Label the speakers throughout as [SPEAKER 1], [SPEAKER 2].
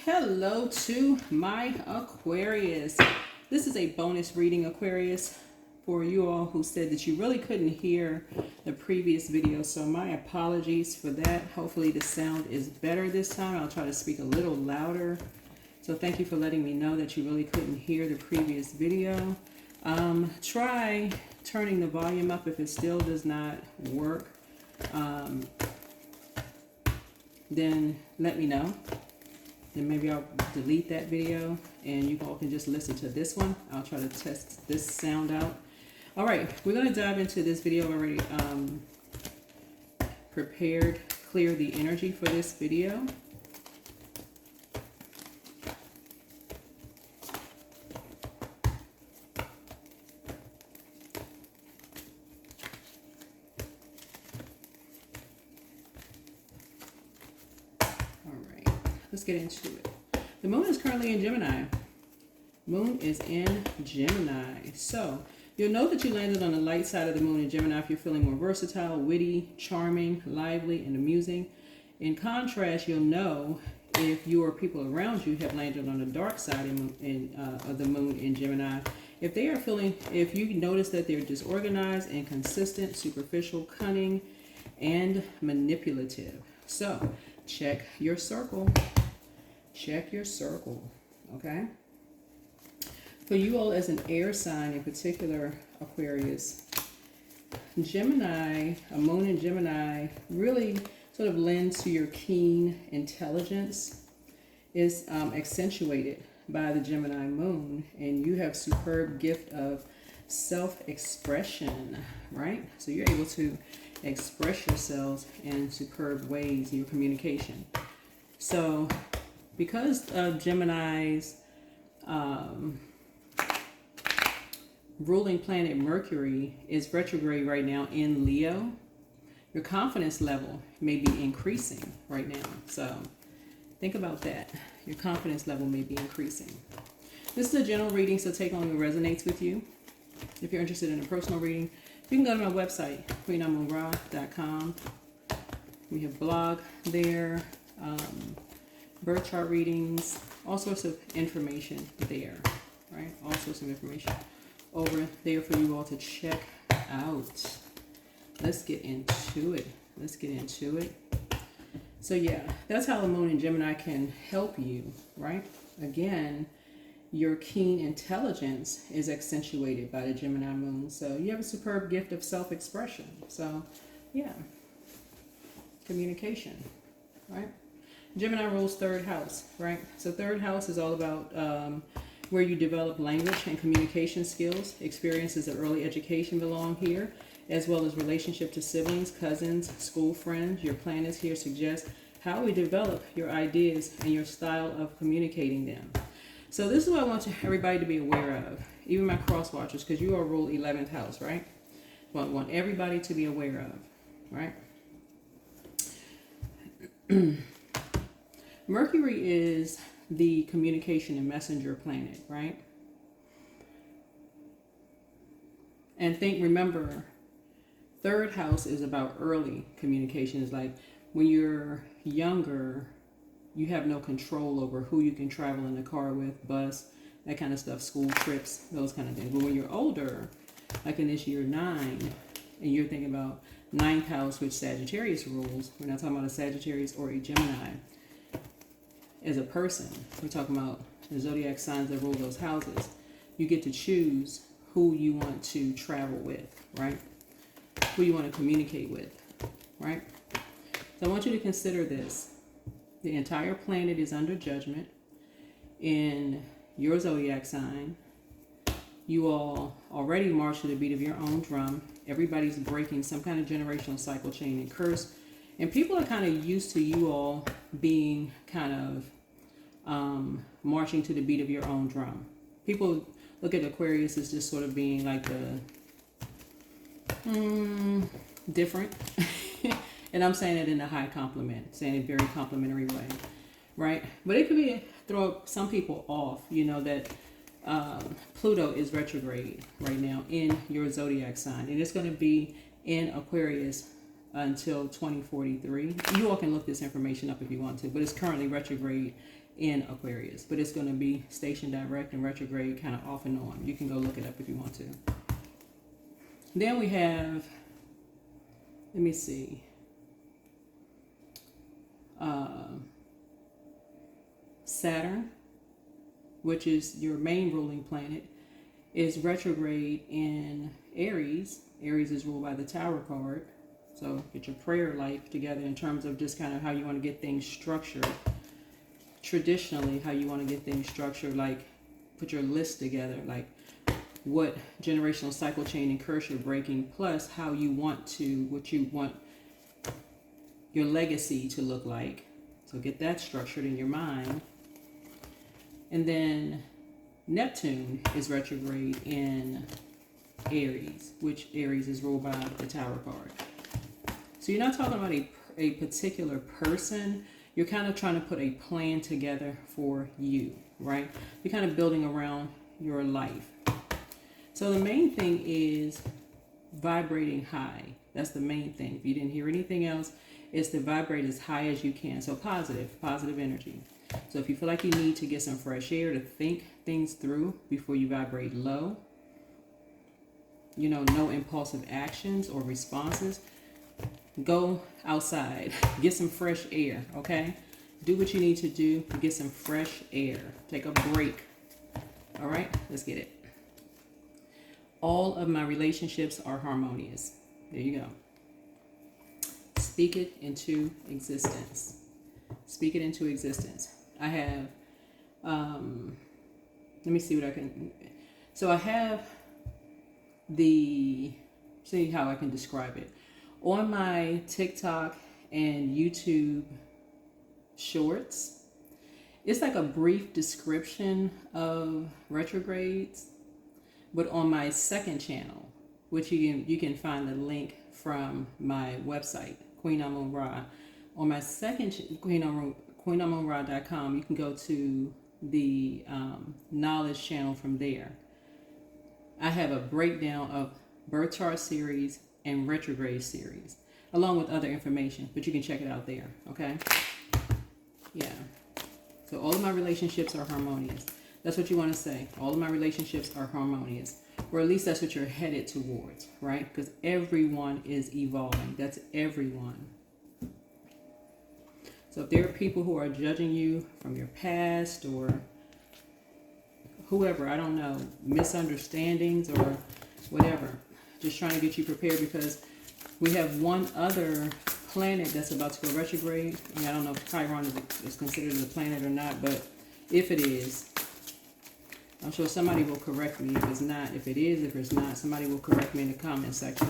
[SPEAKER 1] Hello to my Aquarius. This is a bonus reading, Aquarius, for you all who said that you really couldn't hear the previous video. So my apologies for that. Hopefully the sound is better this time. I'll try to speak a little louder. So thank you for letting me know that you really couldn't hear the previous video. Try turning the volume up if it still does not work. Then let me know. Then maybe I'll delete that video and you all can just listen to this one. I'll try to test this sound out. All right, we're going to dive into this video. I've already clear the energy for this video. Let's get into it. The moon is currently in Gemini. Moon is in Gemini. So you'll know that you landed on the light side of the moon in Gemini if you're feeling more versatile, witty, charming, lively, and amusing. In contrast, you'll know if you or people around you have landed on the dark side of the moon in Gemini. If you notice that they're disorganized, inconsistent, superficial, cunning, and manipulative. So check your circle. Check your circle, okay? For you all as an air sign, in particular, Aquarius, Gemini, a moon in Gemini, really sort of lends to your keen intelligence, is accentuated by the Gemini moon, and you have superb gift of self-expression, right? So you're able to express yourselves in superb ways in your communication. So because of Gemini's ruling planet Mercury is retrograde right now in Leo, your confidence level may be increasing right now. So think about that. Your confidence level may be increasing. This is a general reading, so take on what resonates with you. If you're interested in a personal reading, you can go to my website, queenamun-ra.com. We have blog there, birth chart readings, all sorts of information there, right? All sorts of information over there for you all to check out. Let's get into it. Let's get into it. So yeah, that's how the moon in Gemini can help you, right? Again, your keen intelligence is accentuated by the Gemini moon. So you have a superb gift of self-expression. So yeah, communication, right? Gemini rules third house, right? So third house is all about where you develop language and communication skills. Experiences of early education belong here, as well as relationship to siblings, cousins, school friends. Your planets here suggest how we develop your ideas and your style of communicating them. So this is what I want everybody to be aware of, even my cross watchers, because you are rule 11th house, right? What I want everybody to be aware of, right? Mercury is the communication and messenger planet, right? And remember, third house is about early communication. It's like when you're younger, you have no control over who you can travel in the car with, bus, that kind of stuff, school trips, those kind of things. But when you're older, like in this year 9, and you're thinking about 9th house, which Sagittarius rules, we're not talking about a Sagittarius or a Gemini. As a person, we're talking about the zodiac signs that rule those houses. You get to choose who you want to travel with, right? Who you want to communicate with, right? So I want you to consider this. The entire planet is under judgment in your zodiac sign. You all already march to the beat of your own drum. Everybody's breaking some kind of generational cycle, chain, and curse. And people are kind of used to you all being kind of marching to the beat of your own drum. People look at Aquarius as just sort of being like the different. And I'm saying it in a high compliment, saying it very complimentary way, right? But it could throw some people off, you know, that Pluto is retrograde right now in your zodiac sign. And it's going to be in Aquarius until 2043. You all can look this information up if you want to, but it's currently retrograde in Aquarius, but it's going to be stationed direct and retrograde kind of off and on. You can go look it up if you want to. Then we have, let me see, Saturn, which is your main ruling planet, is retrograde in Aries. Aries is ruled by the Tower card. So get your prayer life together in terms of just kind of how you want to get things structured. Traditionally, how you want to get things structured, like put your list together, like what generational cycle chain and curse you're breaking, plus how you want to, what you want your legacy to look like. So get that structured in your mind. And then Neptune is retrograde in Aries, which Aries is ruled by the Tower card. So you're not talking about a particular person. You're kind of trying to put a plan together for you, right? You're kind of building around your life. So the main thing is vibrating high. That's the main thing. If you didn't hear anything else, it's to vibrate as high as you can. So positive energy. So if you feel like you need to get some fresh air to think things through before you vibrate low, you know, no impulsive actions or responses, go outside, get some fresh air, okay? Do what you need to do to get some fresh air. Take a break. All right, let's get it. All of my relationships are harmonious. There you go. Speak it into existence. Speak it into existence. I have, let me see what I can, so I have see how I can describe it. On my TikTok and YouTube shorts, it's like a brief description of retrogrades, but on my second channel, which you can find the link from my website, Queen Amun-Ra. On my second QueenAmun-Ra.com, you can go to the knowledge channel from there. I have a breakdown of birth chart series and retrograde series, along with other information, but you can check it out there, okay? Yeah. So all of my relationships are harmonious. That's what you want to say. All of my relationships are harmonious. Or at least that's what you're headed towards, right? Because everyone is evolving. That's everyone. So if there are people who are judging you from your past or whoever, I don't know, misunderstandings or whatever, just trying to get you prepared, because we have one other planet that's about to go retrograde. I mean, I don't know if Chiron is considered a planet or not, but if it is, I'm sure somebody will correct me. If it's not, if it is, if it's not, somebody will correct me in the comment section.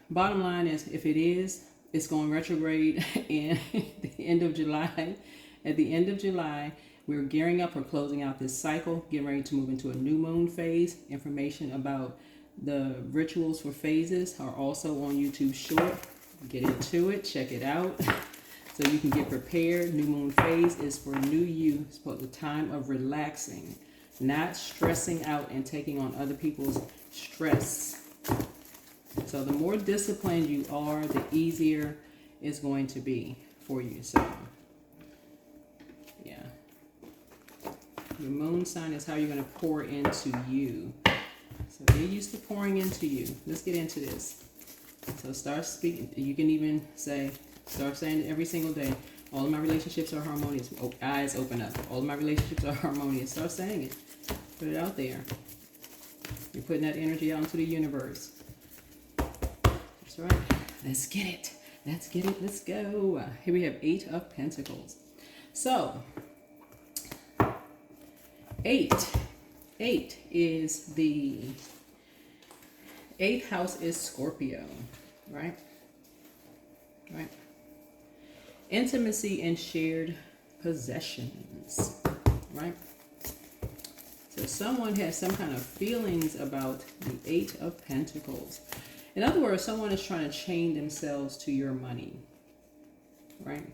[SPEAKER 1] Bottom line is, if it is, it's going retrograde in the end of July. At the end of July, we're gearing up for closing out this cycle, getting ready to move into a new moon phase. Information about the rituals for phases are also on YouTube short. Get into it, check it out, so you can get prepared. New moon phase is for new you. It's for the time of relaxing, not stressing out and taking on other people's stress. So the more disciplined you are, the easier it's going to be for you. So yeah, your moon sign is how you're going to pour into you. So get used to pouring into you. Let's get into this. So start speaking. You can even start saying it every single day. All of my relationships are harmonious. Oh, eyes open up. All of my relationships are harmonious. Start saying it. Put it out there. You're putting that energy out into the universe. That's right. Let's get it. Let's get it. Let's go. Here we have 8 of Pentacles. So, 8 is the 8th house is Scorpio, right? Right. Intimacy and shared possessions, right? So someone has some kind of feelings about the 8 of Pentacles. In other words, someone is trying to chain themselves to your money, right?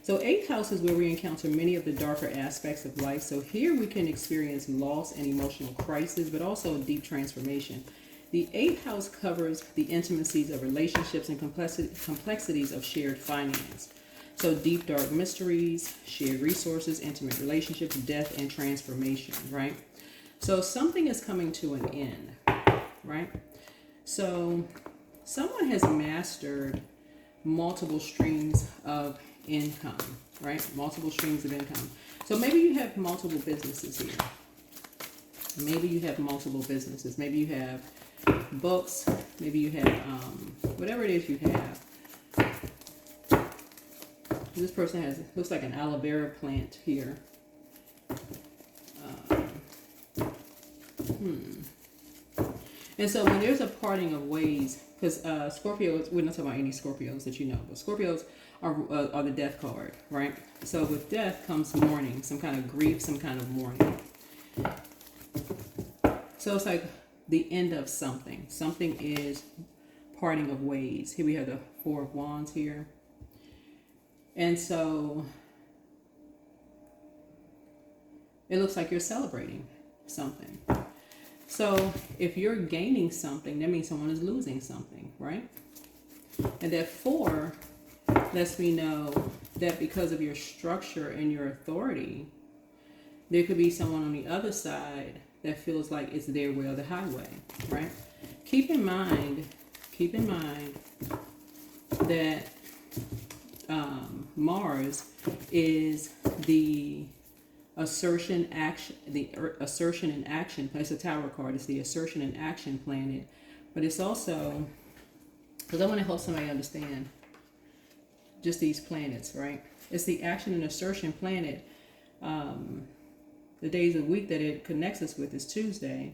[SPEAKER 1] So 8th house is where we encounter many of the darker aspects of life. So here we can experience loss and emotional crisis, but also deep transformation. The 8th house covers the intimacies of relationships and complexities of shared finance. So deep, dark mysteries, shared resources, intimate relationships, death, and transformation, right? So something is coming to an end, right? So someone has mastered multiple streams of income, right? Multiple streams of income. So maybe you have multiple businesses here. Maybe you have multiple businesses. Maybe you have books. Maybe you have whatever it is you have. This person has, looks like an aloe vera plant here. And so when there's a parting of ways, because Scorpios, we're not talking about any Scorpios that you know, but Scorpios are the death card, right? So with death comes mourning, some kind of grief, some kind of mourning. So it's like the end of something. Something is parting of ways. Here we have the Four of Wands here. And so it looks like you're celebrating something. So if you're gaining something, that means someone is losing something, right? And that 4 lets me know that because of your structure and your authority, there could be someone on the other side that feels like it's their way or the highway, right? Keep in mind that Mars is the assertion action, assertion and action. It's a tower card. It's the assertion and action planet, but it's also, because I want to help somebody understand just these planets, right? It's the action and assertion planet. The days of the week that it connects us with is Tuesday.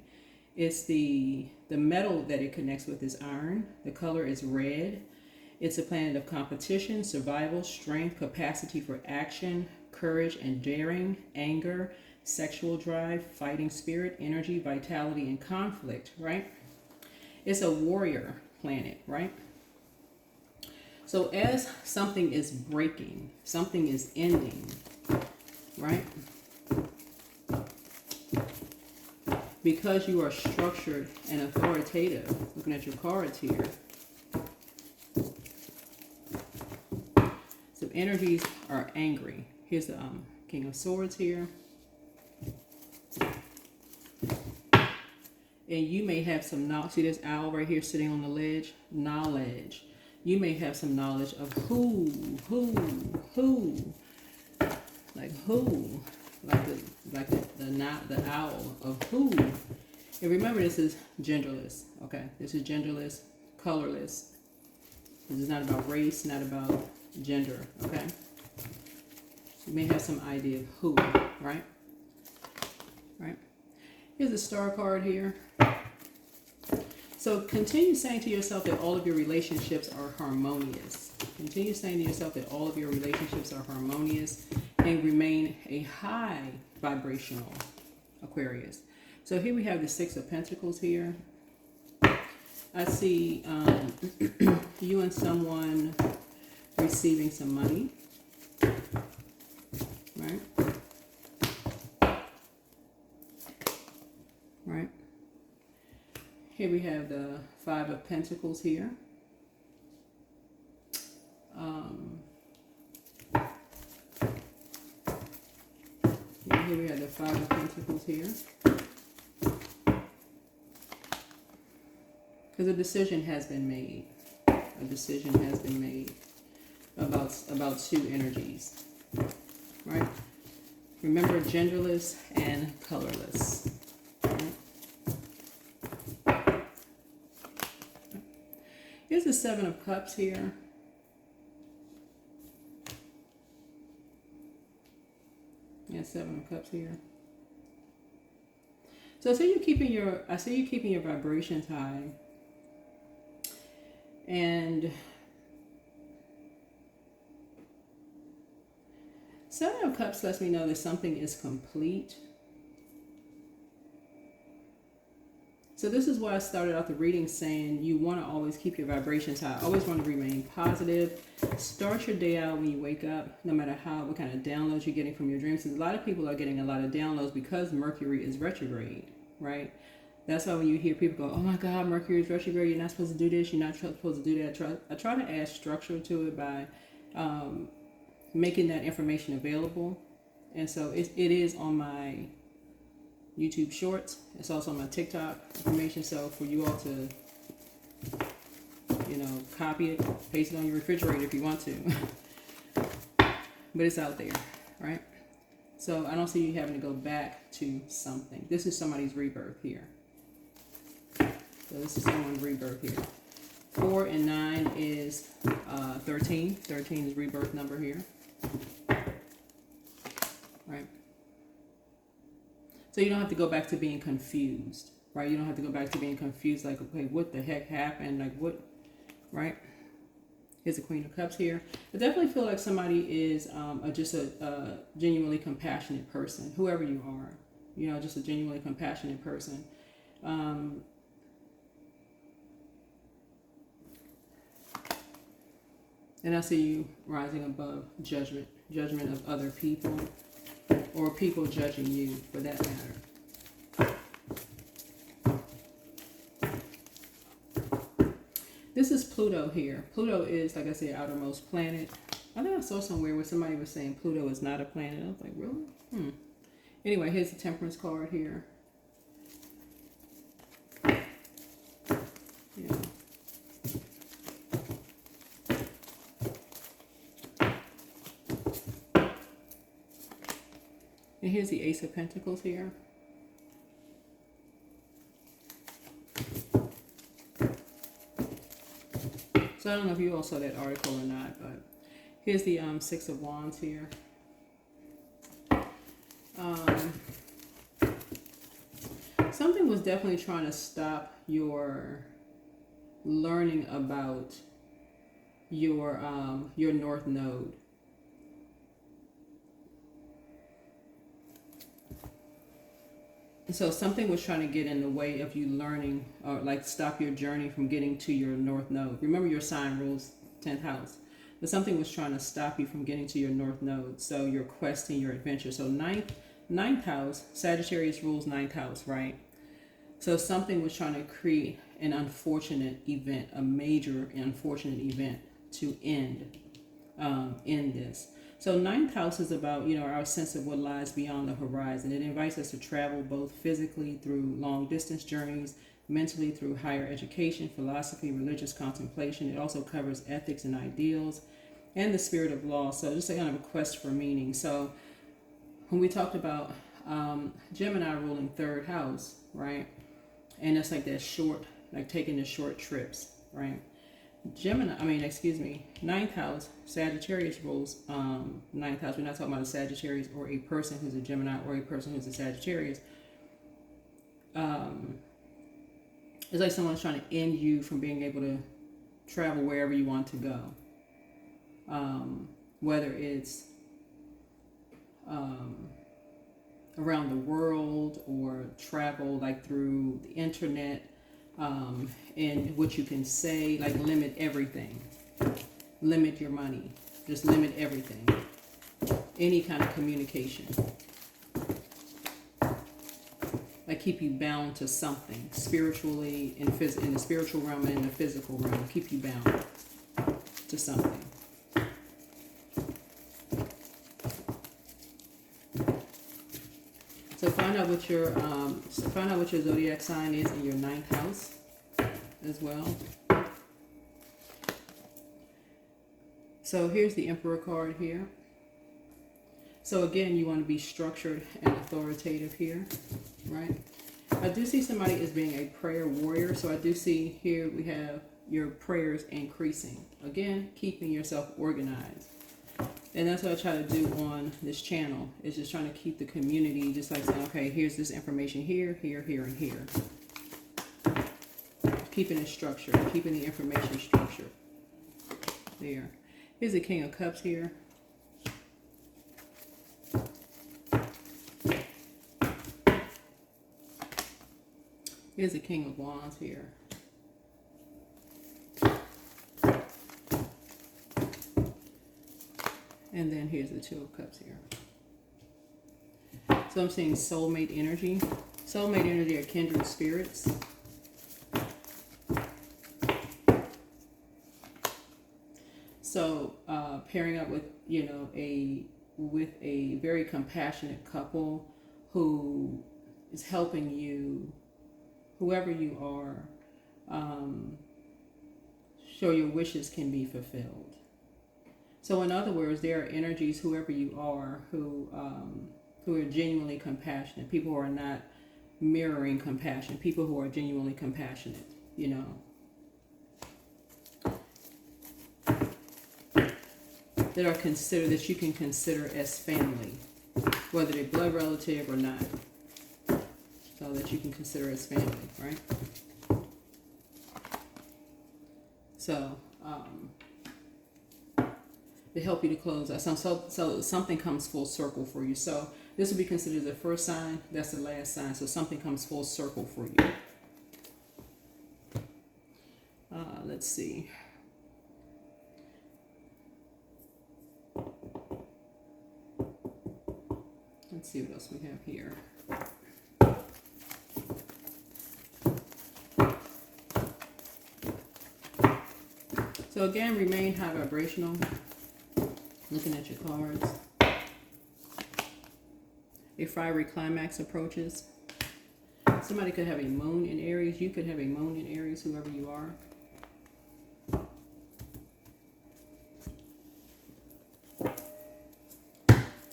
[SPEAKER 1] It's the metal that it connects with is iron. The color is red. It's a planet of competition, survival, strength, capacity for action, courage and daring, anger, sexual drive, fighting spirit, energy, vitality, and conflict, right? It's a warrior planet, right? So as something is breaking, something is ending, right? Because you are structured and authoritative, looking at your cards here, so energies are angry. Here's the King of Swords here. And you may have some knowledge. See this owl right here sitting on the ledge? Knowledge. You may have some knowledge of who, like who, the owl of who. And remember, this is genderless. Okay, this is genderless, colorless. This is not about race, not about gender. Okay. You may have some idea of who, right? Right. Here's a star card here. So continue saying to yourself that all of your relationships are harmonious. Continue saying to yourself that all of your relationships are harmonious and remain a high vibrational Aquarius. So here we have the Six of Pentacles here. I see you and someone receiving some money. Right? Right. Here we have the Five of Pentacles here. Here we have the Five of Pentacles here. Because a decision has been made. A decision has been made about two energies. Right? Remember, genderless and colorless. Right? Here's the Seven of Cups here. Yeah, Seven of Cups here. So I see you keeping your vibrations high. And Seven of Cups lets me know that something is complete. So this is why I started out the reading saying you want to always keep your vibrations high. Always want to remain positive. Start your day out when you wake up, no matter what kind of downloads you're getting from your dreams. Because a lot of people are getting a lot of downloads because Mercury is retrograde, right? That's why when you hear people go, oh my God, Mercury is retrograde, you're not supposed to do this, you're not supposed to do that. I try to add structure to it by making that information available. And so it is on my YouTube Shorts. It's also on my TikTok information. So for you all to, you know, copy it, paste it on your refrigerator if you want to. But it's out there, right? So I don't see you having to go back to something. This is somebody's rebirth here. So this is someone's rebirth here. 4 and 9 is 13. 13 is rebirth number here. Right? So you don't have to go back to being confused, right? You don't have to go back to being confused, like, okay, what the heck happened? Like, what, right? Here's the Queen of Cups here. I definitely feel like somebody is just a genuinely compassionate person, whoever you are. You know, just a genuinely compassionate person. And I see you rising above judgment of other people, or people judging you for that matter. This is Pluto here. Pluto is, like I said, outermost planet. I think I saw somewhere where somebody was saying Pluto is not a planet. I was like, really? Anyway, here's the Temperance card here. Yeah. And here's the Ace of Pentacles here. So I don't know if you all saw that article or not, but here's the Six of Wands here. Something was definitely trying to stop your learning about your North Node. So something was trying to get in the way of you learning, or like stop your journey from getting to your North Node. Remember, your sign rules 10th house. But something was trying to stop you from getting to your North Node. So your quest and your adventure. So ninth house, Sagittarius rules 9th house, right? So something was trying to create an unfortunate event, a major unfortunate event to end this. So 9th house is about, you know, our sense of what lies beyond the horizon. It invites us to travel both physically through long distance journeys, mentally through higher education, philosophy, religious contemplation. It also covers ethics and ideals and the spirit of law. So just a kind of a quest for meaning. So when we talked about Gemini ruling 3rd house, right? And it's like that short, like taking the short trips, right? 9th house, Sagittarius rules 9th house. We're not talking about a Sagittarius or a person who's a Gemini or a person who's a Sagittarius. It's like someone's trying to end you from being able to travel wherever you want to go. Whether it's around the world or travel like through the internet. And what you can say, like limit everything, limit your money, just limit everything, any kind of communication, like keep you bound to something spiritually, in the spiritual realm and in the physical realm, keep you bound to something. So find out what your zodiac sign is in your 9th house as well. So here's the Emperor card here. So again, you want to be structured and authoritative here, right? I do see somebody as being a prayer warrior. So I do see here we have your prayers increasing. Again, keeping yourself organized. And that's what I try to do on this channel, is just trying to keep the community, just like saying, okay, here's this information here, here, here, and here. Keeping it structured, keeping the information structured. There. Here's the King of Cups here. Here's the King of Wands here. And then here's the Two of Cups here. So I'm seeing soulmate energy. Soulmate energy are kindred spirits. So pairing up with, you know, with a very compassionate couple who is helping you, whoever you are, so your wishes can be fulfilled. So in other words, there are energies, whoever you are, who are genuinely compassionate, people who are not mirroring compassion, people who are genuinely compassionate, you know. That are considered, that you can consider as family, whether they're blood relative or not. So that you can consider as family, right? So, to help you to close out. So something comes full circle for you. So this will be considered the first sign. That's the last sign. So something comes full circle for you. Let's see. Let's see what else we have here. So again, remain high vibrational. Looking at your cards. A fiery climax approaches. Somebody could have a moon in Aries. You could have a moon in Aries, whoever you are.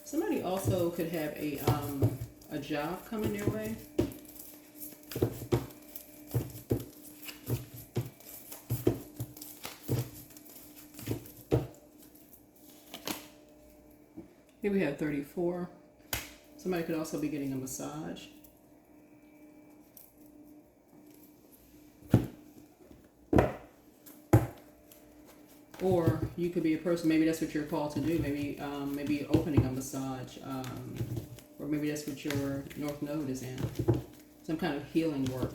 [SPEAKER 1] Somebody also could have a job coming their way. Here we have 34. Somebody could also be getting a massage. Or you could be a person, maybe that's what you're called to do. Maybe maybe opening a massage. Or maybe that's what your North Node is in. Some kind of healing work.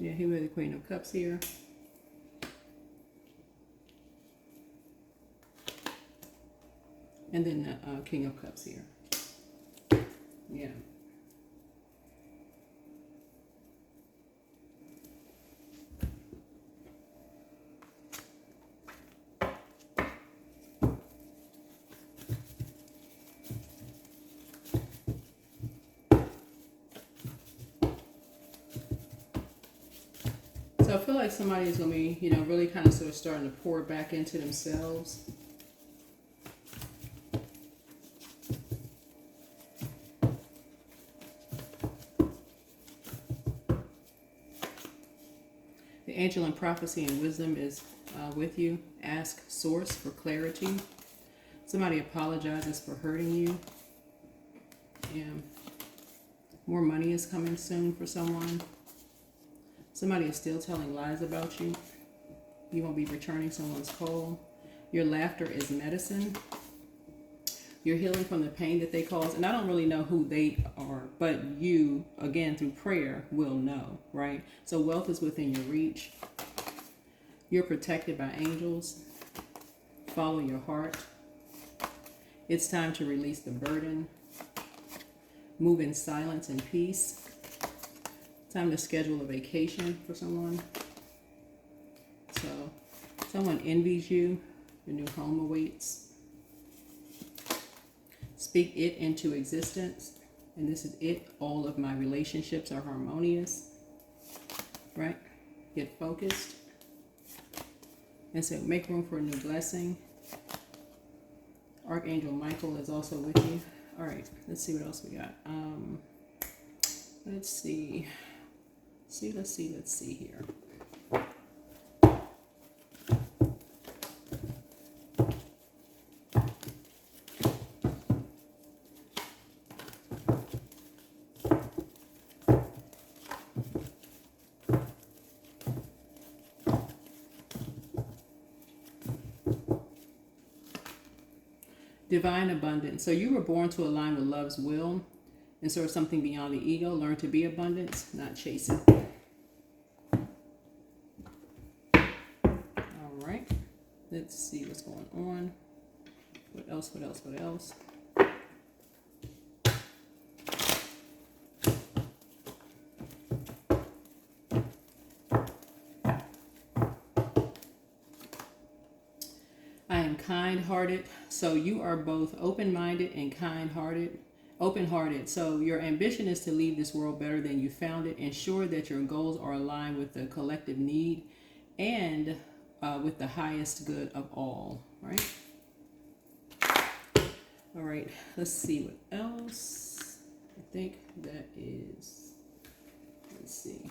[SPEAKER 1] Yeah, here we have the Queen of Cups here. And then the King of Cups here. Yeah. So I feel like somebody is going to be, you know, really kind of sort of starting to pour back into themselves. The angel in prophecy and wisdom is with you. Ask source for clarity. Somebody apologizes for hurting you. Yeah. More money is coming soon for someone. Somebody is still telling lies about you. You won't be returning someone's call. Your laughter is medicine. You're healing from the pain that they cause. And I don't really know who they are, but you, again, through prayer, will know, right? So wealth is within your reach. You're protected by angels. Follow your heart. It's time to release the burden. Move in silence and peace. Time to schedule a vacation for someone. So, someone envies you. Your new home awaits. Speak it into existence. And this is it. All of my relationships are harmonious. Right? Get focused. And so, make room for a new blessing. Archangel Michael is also with you. All right. Let's see what else we got. Let's see. Let's see here. Divine abundance. So you were born to align with love's will and serve something beyond the ego. Learn to be abundance, not chase it. All right. Let's see what's going on. What else? What else? What else? I am kind-hearted. So you are both open-minded and kind-hearted. Open-hearted. So your ambition is to leave this world better than you found it. Ensure that your goals are aligned with the collective need and with the highest good of all. Right? All right. Let's see what else. I think that is. Let's see.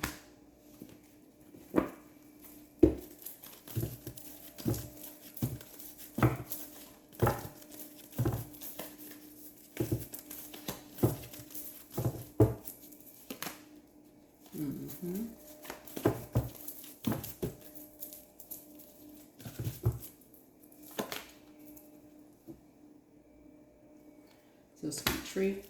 [SPEAKER 1] So sweet treat.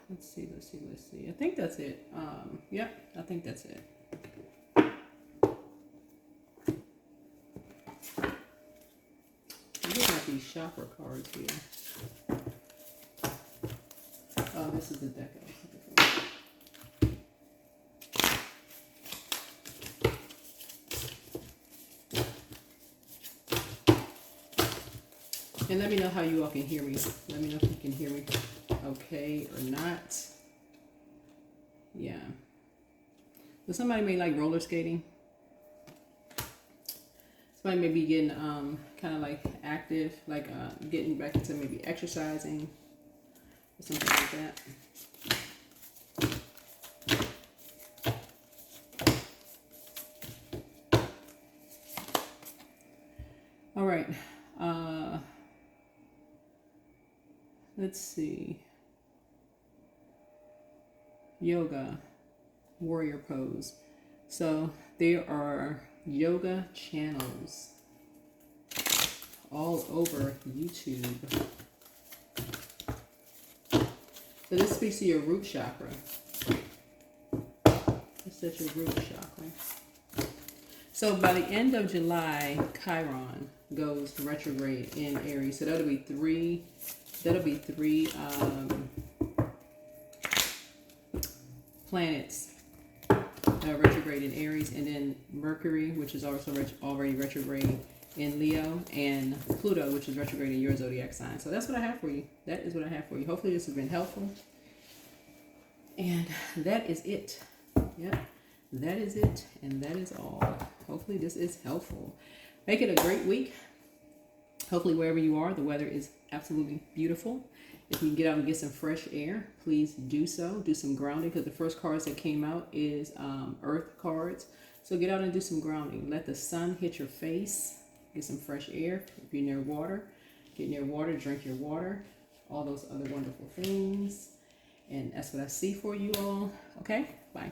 [SPEAKER 1] Let's see. Let's see. I think that's it. Yep, I think that's it. I'm looking at these chakra cards here. Oh, this is the deck. And let me know how you all can hear me. Let me know if you can hear me okay or not. Yeah. So somebody may like roller skating. Somebody may be getting kind of like active, like getting back into maybe exercising or something like that. All right. Let's see. Yoga, warrior pose. So there are yoga channels all over YouTube. So this speaks to your root chakra. It's at your root chakra. So by the end of July, Chiron goes retrograde in Aries. So that'll be three planets retrograde in Aries, and then Mercury, which is also already retrograde in Leo, and Pluto, which is retrograde in your zodiac sign. So that's what I have for you. That is what I have for you. Hopefully this has been helpful. And that is it. Yep. That is it. And that is all. Hopefully this is helpful. Make it a great week. Hopefully wherever you are, the weather is absolutely beautiful. If you can get out and get some fresh air, please do so. Do some grounding, because the first cards that came out is earth cards. So get out and do some grounding. Let the sun hit your face. Get some fresh air. If you're near water, get near water, drink your water. All those other wonderful things. And that's what I see for you all. Okay? Bye.